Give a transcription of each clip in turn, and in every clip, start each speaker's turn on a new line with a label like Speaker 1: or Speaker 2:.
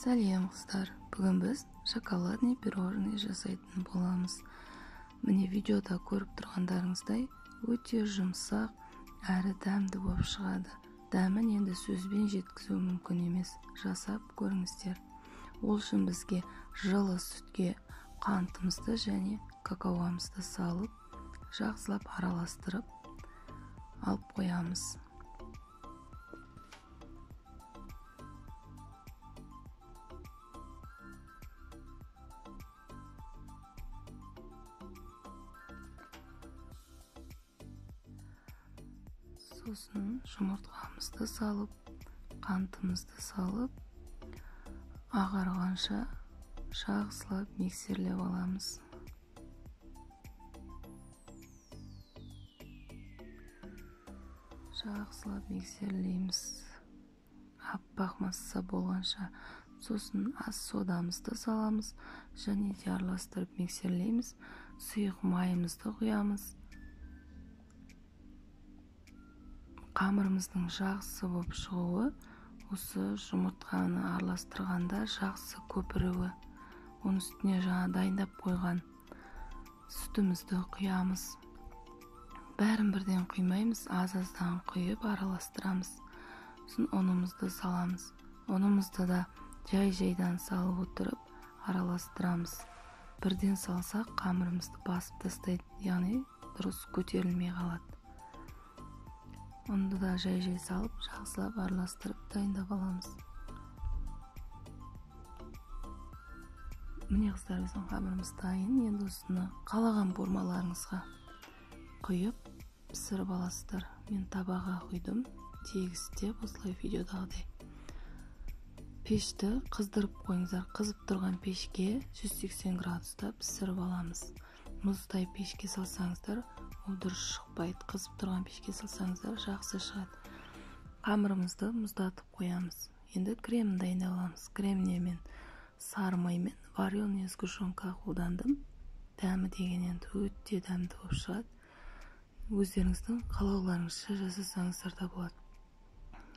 Speaker 1: Сәлем қыздар, бүгін біз шоколадный пирожный жасайтын боламыз. Міне видеода көріп тұрғандарыңыздай өте жұмсақ әрі дәмді болып шығады. Дәмін енді сөзбен жеткізу мүмкін емес, жасап көріңіздер. Ол үшін бізге жылы сүтке қантымызды және какаоымызды салып, жақсылап араластырып алып қоямыз. Сосын жұмыртқамызды салып, қантымызды салып, ағарғанша жақсылап миксерлеп аламыз. Жақсылап миксерлейміз. Аппақ масса болғанша. Сосын ас содамызды саламыз және де араластырып миксерлейміз. Сұйық майымызды құямыз. Қамырымыздың жақсы болып шығуы осы жұмыртқаны араластырғанда жақсы көпіруі. Оның үстіне жаңа дайындап қойған сүтімізді құямыз. Бәрін бірден құймаймыз, аз-аздан құйып араластырамыз. Сосын ұнымызды саламыз. Ұнымызды да жай-жайдан салып отырып араластырамыз. Бірден салсақ қамырымызды басып тастайды, яғни дұрыс көтерілмей қалады. Оны да жай-жай салып, жақсылап араластырып дайындап аламыз. Міне қыздар, біздің қамырымыз дайын. Енді осыны қалаған формаларыңызға құйып пісіріп аласыздар. Мен табаға құйдым, тегістеп осылай видеодағыдай. Пешті қыздырып қойыңыздар. Қызып тұрған пешке 180 градуста пісіріп аламыз. Мұздай пешке салсаңыздар, ол дұрыс шықпайды. Қызып тұрған пешке салсаңыздар, жақсы шығады. Қамырымызды мұздатып қоямыз. Енді кремін дайындап аламыз. Креміне мен сары май мен вареная сгущенка қолдандым. Дәмі деген енді өте дәмді болып шығады. Өздеріңіздің қалауларыңызша жасасаңыздар да болады.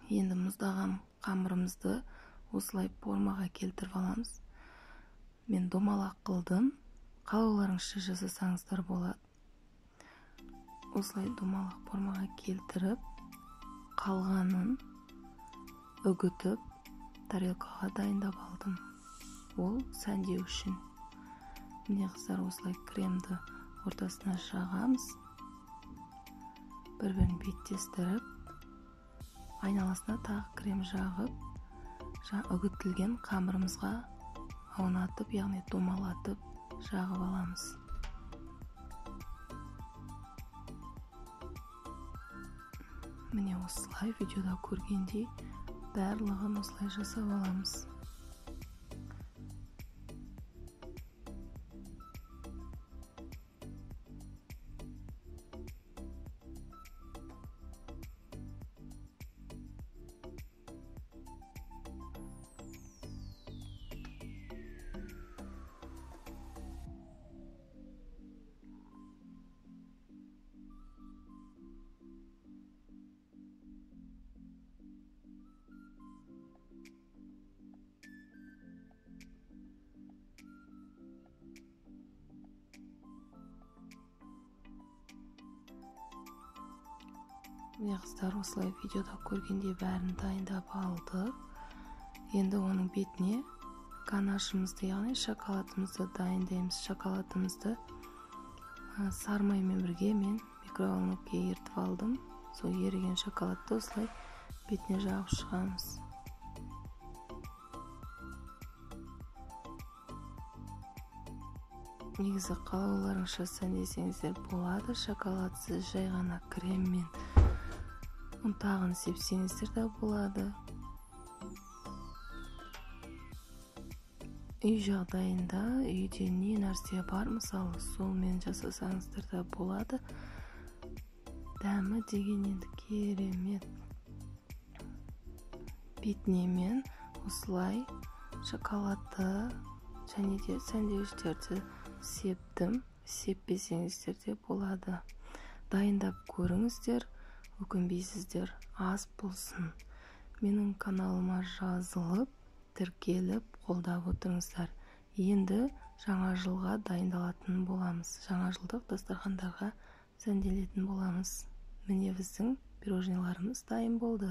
Speaker 1: Енді мұздаған қамырымызды осылай формаға келтіріп аламыз. Мен домалақ қылдым. Қалауларыңызша жасасаңыздар болады. Осылай домалақ формаға келтіріп, қалғанын үгітіп, тарелкаға дайындап алдым. Ол сәндеу үшін. Міне қыздар, осылай кремді ортасына жағамыз. Бір-бірін беттестіріп, айналасына тағы крем жағып, үгітілген қамырымызға аунатып, яғни домалатып жағып аламыз. Міне осылай видеода көргендей барлығын осылай жасап аламыз. Міне қыздар, осылай видеода көргендей бәрін дайындап алды. Енді оның бетіне ганашымызды, яғни шоколадымызды дайындаймыз. Шоколадымызды сары маймен бірге мен микроволновкаға ертіп алдым. Сол еріген шоколадты осылай бетіне жағып шығамыз. Негізі қалауларыңызша сәндесеңіздер болады. Шоколадсыз жай ғана креммен ұнтағын сепсеңіздер де болады. Үй жағдайында үйде не нәрсе бар, мысалы солмен жасасаңыздар да болады. Дәмі деген енді керемет. Бетіне мен осылай шоколадты және де сәндеуіштерді септім. Сеппесеңіздер де болады. Дайындап көріңіздер. Өкінбейсіздер, аз болсын. Менің каналыма жазылып, тіркеліп қолдап отырыңыздар. Енді жаңа жылға дайындалатын боламыз. Жаңа жылдық дастархандарға сәнделетін боламыз. Міне біздің пирожниларымыз дайын болды.